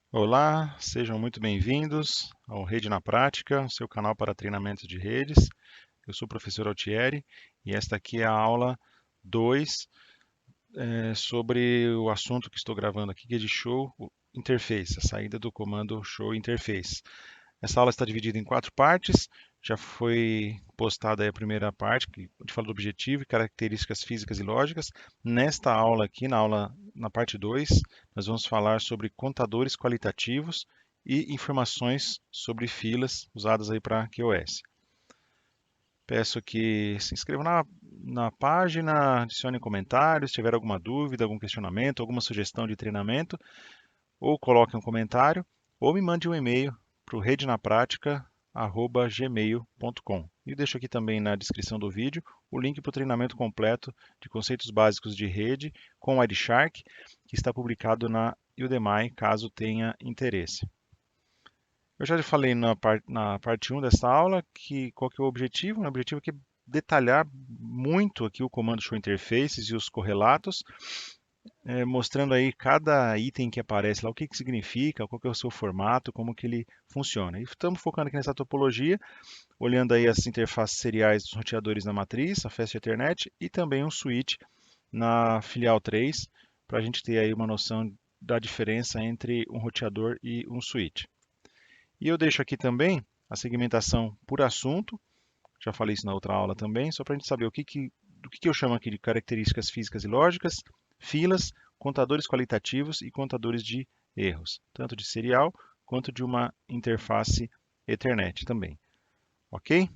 Olá, sejam muito bem-vindos ao Rede na Prática, seu canal para treinamento de redes. Eu sou o professor Altieri e esta aqui é a aula 2 sobre o assunto que estou gravando aqui, que é de show interface, a saída do comando show interface. Essa aula está dividida em 4 partes. Já foi postada aí a primeira parte, que a gente fala do objetivo e características físicas e lógicas. Nesta aula aqui, na parte 2, nós vamos falar sobre contadores qualitativos e informações sobre filas usadas aí para QoS. Peço que se inscrevam na página, adicionem comentários, se tiver alguma dúvida, algum questionamento, alguma sugestão de treinamento, ou coloque um comentário, ou me mande um e-mail para o redenapratica@gmail.com. E deixo aqui também na descrição do vídeo o link para o treinamento completo de conceitos básicos de rede com Wireshark, que está publicado na Udemy, caso tenha interesse. Eu já falei na parte 1 dessa aula que qual que é o objetivo. O objetivo aqui é detalhar muito aqui o comando show interfaces e os correlatos, mostrando aí cada item que aparece lá, o que que significa, qual que é o seu formato, como que ele funciona. E estamos focando aqui nessa topologia, olhando aí as interfaces seriais dos roteadores na matriz, a Fast Ethernet e também um switch na filial 3, para a gente ter aí uma noção da diferença entre um roteador e um switch. E eu deixo aqui também a segmentação por assunto, já falei isso na outra aula também, só para a gente saber do que eu chamo aqui de características físicas e lógicas, filas, contadores qualitativos e contadores de erros, tanto de serial quanto de uma interface Ethernet também. Ok?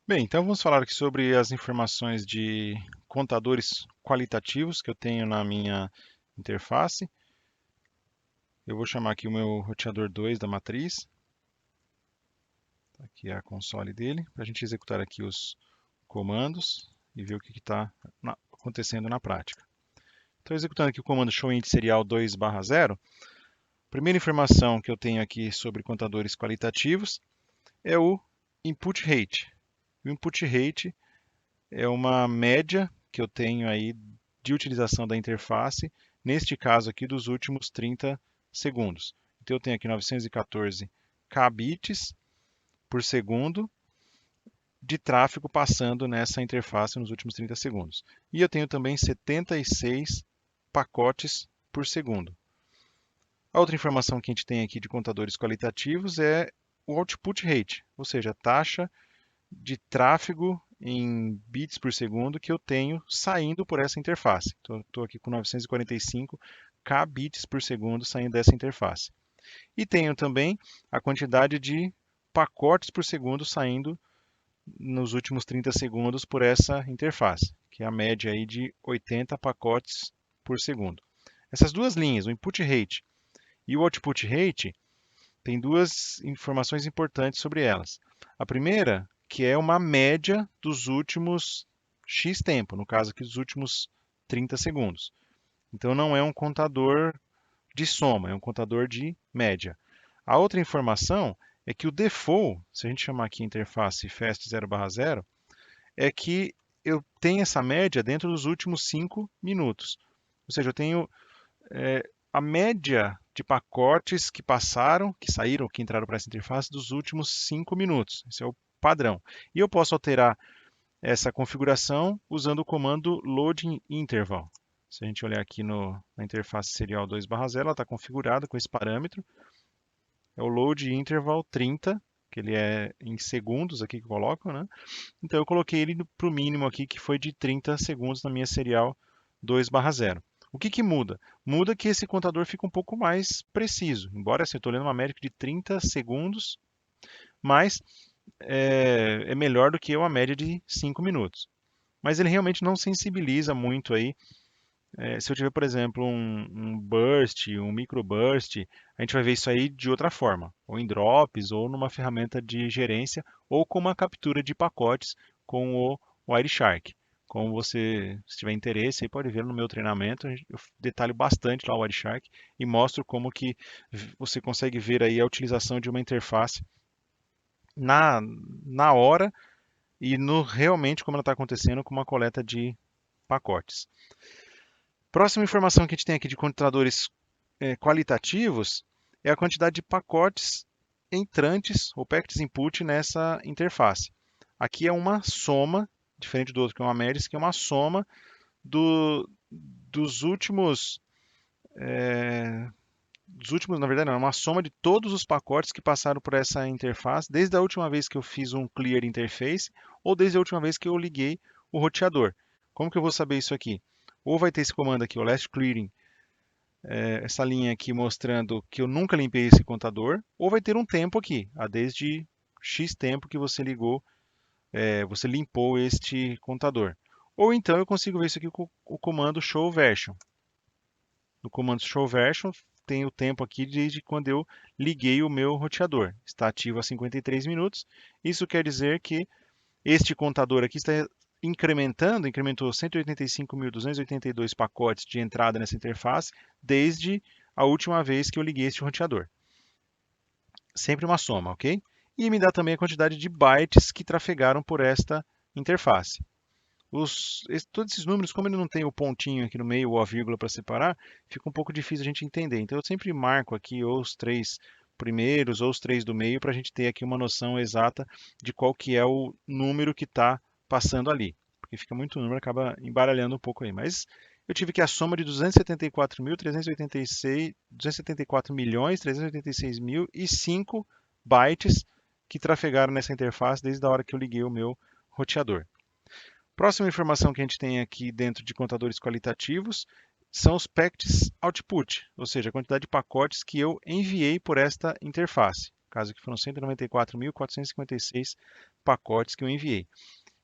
Bem, então vamos falar aqui sobre as informações de contadores qualitativos que eu tenho na minha interface. Eu vou chamar aqui o meu roteador 2 da matriz. Aqui é a console dele, para a gente executar aqui os comandos e ver o que está acontecendo na prática. Então, executando aqui o comando showInt serial 2/0, a primeira informação que eu tenho aqui sobre contadores qualitativos é o input rate. O input rate é uma média que eu tenho aí de utilização da interface, neste caso aqui dos últimos 30 segundos. Então eu tenho aqui 914 kbits por segundo de tráfego passando nessa interface nos últimos 30 segundos. E eu tenho também 76 pacotes por segundo. A outra informação que a gente tem aqui de contadores qualitativos é o output rate, ou seja, a taxa de tráfego em bits por segundo que eu tenho saindo por essa interface. Então, estou aqui com 945 kbits por segundo saindo dessa interface. E tenho também a quantidade de pacotes por segundo saindo nos últimos 30 segundos por essa interface, que é a média aí de 80 pacotes por segundo. Essas duas linhas, o input rate e o output rate, tem duas informações importantes sobre elas. A primeira, que é uma média dos últimos X tempo, no caso aqui dos últimos 30 segundos. Então não é um contador de soma, é um contador de média. A outra informação é que o default, se a gente chamar aqui interface fast 0/0, é que eu tenho essa média dentro dos últimos 5 minutos. Ou seja, eu tenho a média de pacotes que passaram, que saíram, que entraram para essa interface dos últimos 5 minutos. Esse é o padrão. E eu posso alterar essa configuração usando o comando loading interval. Se a gente olhar aqui na interface serial 2/0, ela está configurada com esse parâmetro. É o load interval 30, que ele é em segundos aqui que eu coloco, né? Então eu coloquei ele para o mínimo aqui, que foi de 30 segundos na minha serial 2/0. O que que muda? Muda que esse contador fica um pouco mais preciso. Embora assim, eu estou olhando uma média de 30 segundos, mas é melhor do que uma média de 5 minutos. Mas ele realmente não sensibiliza muito aí. Se eu tiver, por exemplo, um burst, um microburst, a gente vai ver isso aí de outra forma, ou em drops, ou numa ferramenta de gerência, ou com uma captura de pacotes com o Wireshark. Como você, se tiver interesse, aí pode ver no meu treinamento, eu detalho bastante lá o Wireshark e mostro como que você consegue ver aí a utilização de uma interface na, na hora e no realmente como ela está acontecendo com uma coleta de pacotes. Próxima informação que a gente tem aqui de contadores qualitativos é a quantidade de pacotes entrantes ou packets input nessa interface. Aqui é uma soma, diferente do outro que é uma média, isso aqui é uma soma dos últimos, na verdade, não, é uma soma de todos os pacotes que passaram por essa interface, desde a última vez que eu fiz um clear interface ou desde a última vez que eu liguei o roteador. Como que eu vou saber isso aqui? Ou vai ter esse comando aqui, o last clearing, essa linha aqui mostrando que eu nunca limpei esse contador, ou vai ter um tempo aqui, desde X tempo que você ligou, você limpou este contador. Ou então eu consigo ver isso aqui com o comando show version. No comando show version tem o tempo aqui desde quando eu liguei o meu roteador. Está ativo há 53 minutos. Isso quer dizer que este contador aqui está incrementou 185.282 pacotes de entrada nessa interface desde a última vez que eu liguei este roteador. Sempre uma soma, ok? E me dá também a quantidade de bytes que trafegaram por esta interface. Todos esses números, como ele não tem o pontinho aqui no meio ou a vírgula para separar, fica um pouco difícil a gente entender. Então eu sempre marco aqui ou os 3 primeiros ou os 3 do meio para a gente ter aqui uma noção exata de qual que é o número que está passando ali. Porque fica muito número, acaba embaralhando um pouco aí. Mas eu tive que a soma de 274.386.005 bytes que trafegaram nessa interface desde a hora que eu liguei o meu roteador. Próxima informação que a gente tem aqui dentro de contadores qualitativos são os packets output, ou seja, a quantidade de pacotes que eu enviei por esta interface. No caso aqui foram 194.456 pacotes que eu enviei.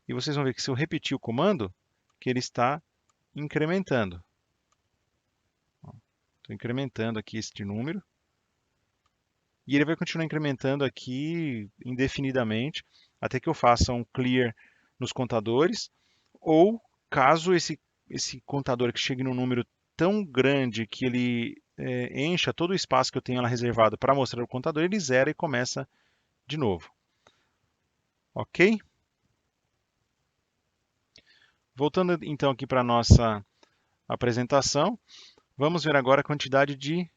E vocês vão ver que se eu repetir o comando, que ele está incrementando. Estou incrementando aqui este número. E ele vai continuar incrementando aqui indefinidamente, até que eu faça um clear nos contadores, ou caso esse contador que chegue num número tão grande que ele encha todo o espaço que eu tenho lá reservado para mostrar o contador, ele zera e começa de novo. Ok? Voltando então aqui para a nossa apresentação, vamos ver agora a quantidade de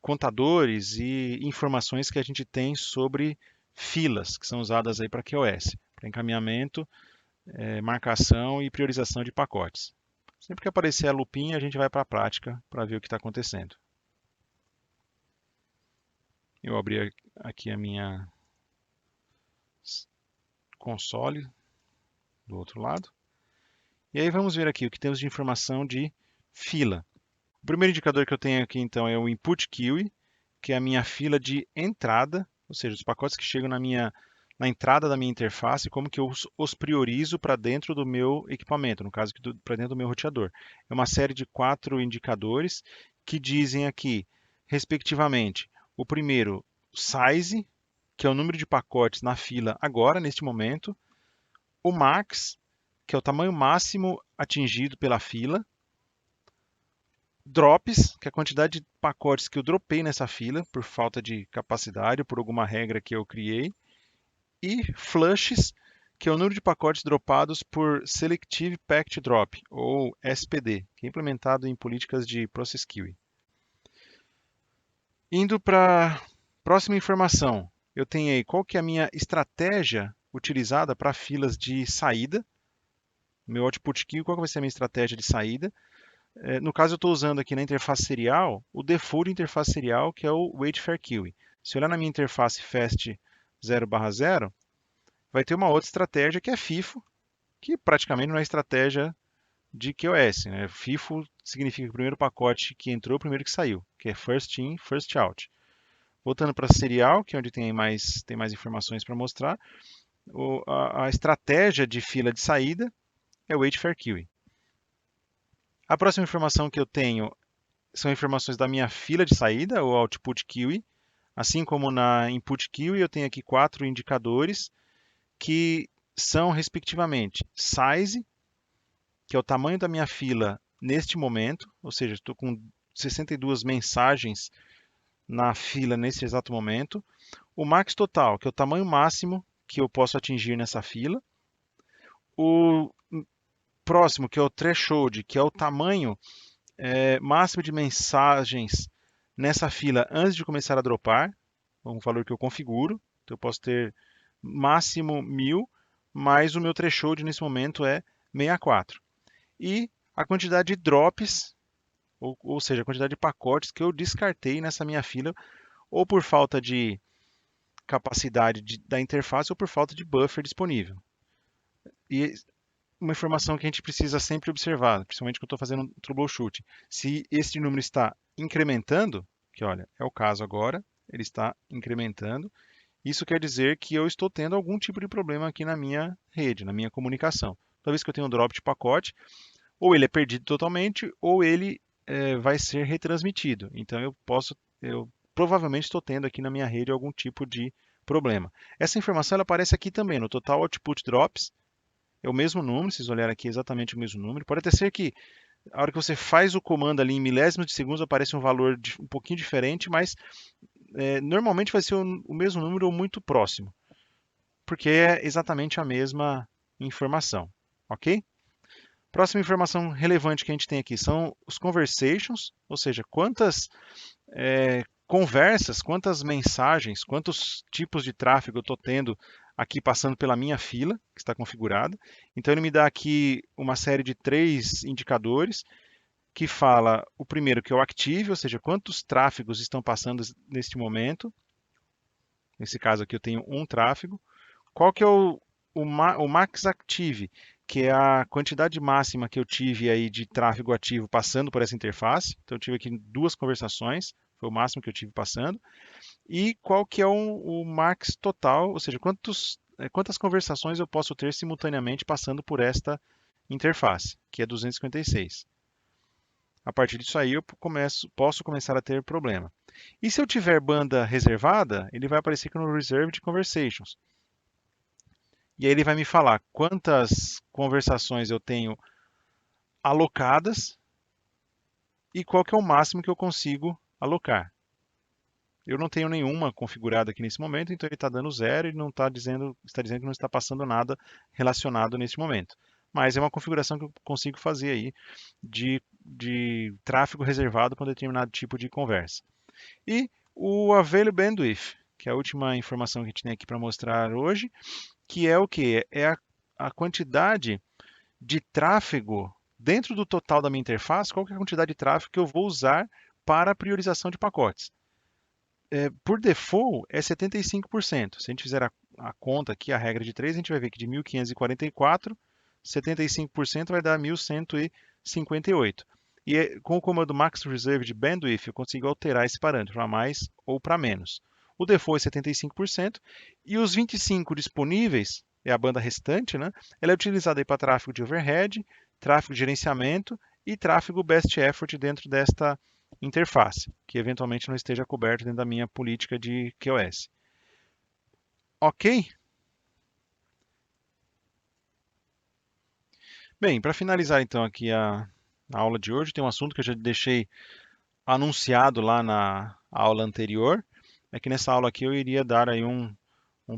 contadores e informações que a gente tem sobre filas, que são usadas aí para QoS, para encaminhamento, marcação e priorização de pacotes. Sempre que aparecer a lupinha, a gente vai para a prática para ver o que está acontecendo. Eu abri aqui a minha console do outro lado. E aí vamos ver aqui o que temos de informação de fila. O primeiro indicador que eu tenho aqui então é o input queue, que é a minha fila de entrada, ou seja, os pacotes que chegam na entrada da minha interface, como que eu os priorizo para dentro do meu equipamento, no caso para dentro do meu roteador. É uma série de 4 indicadores que dizem aqui, respectivamente, o primeiro, size, que é o número de pacotes na fila agora, neste momento, o max, que é o tamanho máximo atingido pela fila, drops, que é a quantidade de pacotes que eu dropei nessa fila por falta de capacidade ou por alguma regra que eu criei, e flushes, que é o número de pacotes dropados por Selective Packet Drop, ou SPD, que é implementado em políticas de Process Queuing. Indo para a próxima informação, eu tenho aí qual que é a minha estratégia utilizada para filas de saída, meu output queue, qual que vai ser a minha estratégia de saída. No caso, eu estou usando aqui na interface serial o default interface serial, que é o Waitfair Queuing. Se olhar na minha interface fast 0/0, vai ter uma outra estratégia que é FIFO, que praticamente não é estratégia de QoS. Né? FIFO significa que o primeiro pacote que entrou, o primeiro que saiu, que é First In, First Out. Voltando para serial, que é onde tem mais informações para mostrar, a estratégia de fila de saída é o Waitfair Queuing. A próxima informação que eu tenho são informações da minha fila de saída, o Output Queuing. Assim como na Input Queuing, eu tenho aqui 4 indicadores que são, respectivamente, size, que é o tamanho da minha fila neste momento, ou seja, estou com 62 mensagens na fila nesse exato momento. O max total, que é o tamanho máximo que eu posso atingir nessa fila. O próximo, que é o threshold, que é o tamanho máximo de mensagens nessa fila antes de começar a dropar, um valor que eu configuro. Então eu posso ter máximo 1000, mas o meu threshold nesse momento é 64. E a quantidade de drops, ou seja, a quantidade de pacotes que eu descartei nessa minha fila, ou por falta de capacidade da interface ou por falta de buffer disponível. E uma informação que a gente precisa sempre observar, principalmente quando estou fazendo um troubleshoot. Se esse número está incrementando, que olha, é o caso agora, ele está incrementando, isso quer dizer que eu estou tendo algum tipo de problema aqui na minha rede, na minha comunicação. Toda vez que eu tenho um drop de pacote, ou ele é perdido totalmente, ou ele vai ser retransmitido. Então eu provavelmente estou tendo aqui na minha rede algum tipo de problema. Essa informação ela aparece aqui também no Total Output Drops, é o mesmo número, vocês olharem aqui exatamente o mesmo número. Pode até ser que a hora que você faz o comando ali em milésimos de segundos apareça um valor um pouquinho diferente, mas normalmente vai ser o mesmo número ou muito próximo, porque é exatamente a mesma informação, ok? Próxima informação relevante que a gente tem aqui são os conversations, ou seja, quantas conversas, quantas mensagens, quantos tipos de tráfego eu estou tendo aqui passando pela minha fila, que está configurada. Então ele me dá aqui uma série de 3 indicadores, que fala o primeiro que é o active, ou seja, quantos tráfegos estão passando neste momento. Nesse caso aqui eu tenho um tráfego. Qual que é o max active, que é a quantidade máxima que eu tive aí de tráfego ativo passando por essa interface. Então eu tive aqui 2 conversações, foi o máximo que eu tive passando. E qual que é o max total, ou seja, quantas conversações eu posso ter simultaneamente passando por esta interface, que é 256. A partir disso aí eu posso começar a ter problema. E se eu tiver banda reservada, ele vai aparecer aqui no Reserved Conversations. E aí ele vai me falar quantas conversações eu tenho alocadas e qual que é o máximo que eu consigo alocar. Eu não tenho nenhuma configurada aqui nesse momento, então ele está dando zero e não está dizendo que não está passando nada relacionado nesse momento. Mas é uma configuração que eu consigo fazer aí de tráfego reservado para um determinado tipo de conversa. E o Available Bandwidth, que é a última informação que a gente tem aqui para mostrar hoje, que é o que? É a quantidade de tráfego dentro do total da minha interface, qual que é a quantidade de tráfego que eu vou usar para a priorização de pacotes. Por default, é 75%. Se a gente fizer a conta aqui, a regra de 3, a gente vai ver que de 1.544, 75% vai dar 1.158. E com o comando Max Reserved Bandwidth, eu consigo alterar esse parâmetro para mais ou para menos. O default é 75% e os 25 disponíveis, é a banda restante, né? Ela é utilizada para tráfego de overhead, tráfego de gerenciamento e tráfego best effort dentro desta interface, que eventualmente não esteja coberto dentro da minha política de QoS. Ok? Bem, para finalizar então aqui a aula de hoje, tem um assunto que eu já deixei anunciado lá na aula anterior, é que nessa aula aqui eu iria dar aí um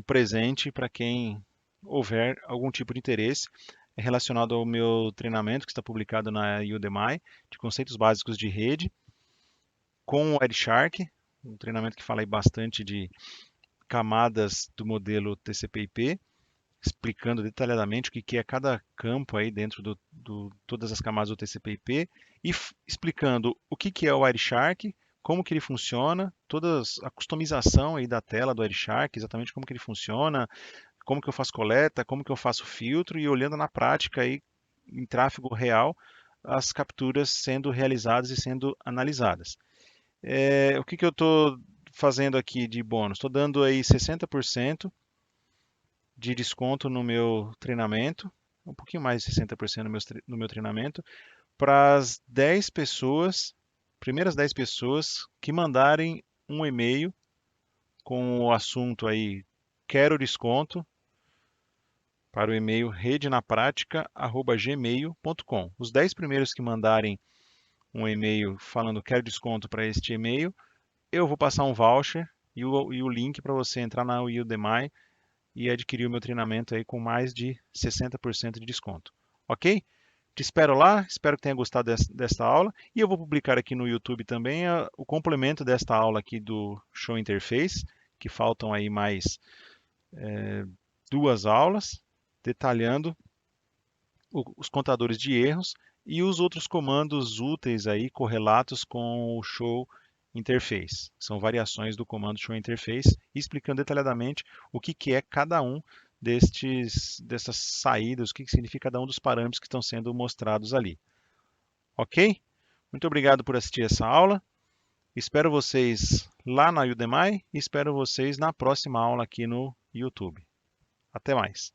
presente para quem houver algum tipo de interesse relacionado ao meu treinamento que está publicado na Udemy, de conceitos básicos de rede, com o Wireshark, um treinamento que fala aí bastante de camadas do modelo TCP/IP, explicando detalhadamente o que é cada campo aí dentro todas as camadas do TCP/IP e explicando o que é o Wireshark, como que ele funciona, toda a customização aí da tela do Wireshark, exatamente como que ele funciona, como que eu faço coleta, como que eu faço filtro e olhando na prática aí em tráfego real as capturas sendo realizadas e sendo analisadas. O que eu estou fazendo aqui de bônus? Estou dando aí 60% de desconto no meu treinamento, um pouquinho mais de 60% no meu treinamento, para as 10 pessoas, primeiras 10 pessoas que mandarem um e-mail com o assunto aí quero desconto para o e-mail redenapratica@gmail.com. Os 10 primeiros que mandarem um e-mail falando quero desconto para este e-mail, eu vou passar um voucher e o link para você entrar na Udemy e adquirir o meu treinamento aí com mais de 60% de desconto. Ok? Te espero lá, espero que tenha gostado desta aula e eu vou publicar aqui no YouTube também o complemento desta aula aqui do Show Interface, que faltam aí mais 2 aulas, detalhando os contadores de erros e os outros comandos úteis aí correlatos com o Show Interface. São variações do comando Show Interface, explicando detalhadamente o que é cada um dessas saídas, o que significa cada um dos parâmetros que estão sendo mostrados ali. Ok? Muito obrigado por assistir essa aula. Espero vocês lá na Udemy e espero vocês na próxima aula aqui no YouTube. Até mais.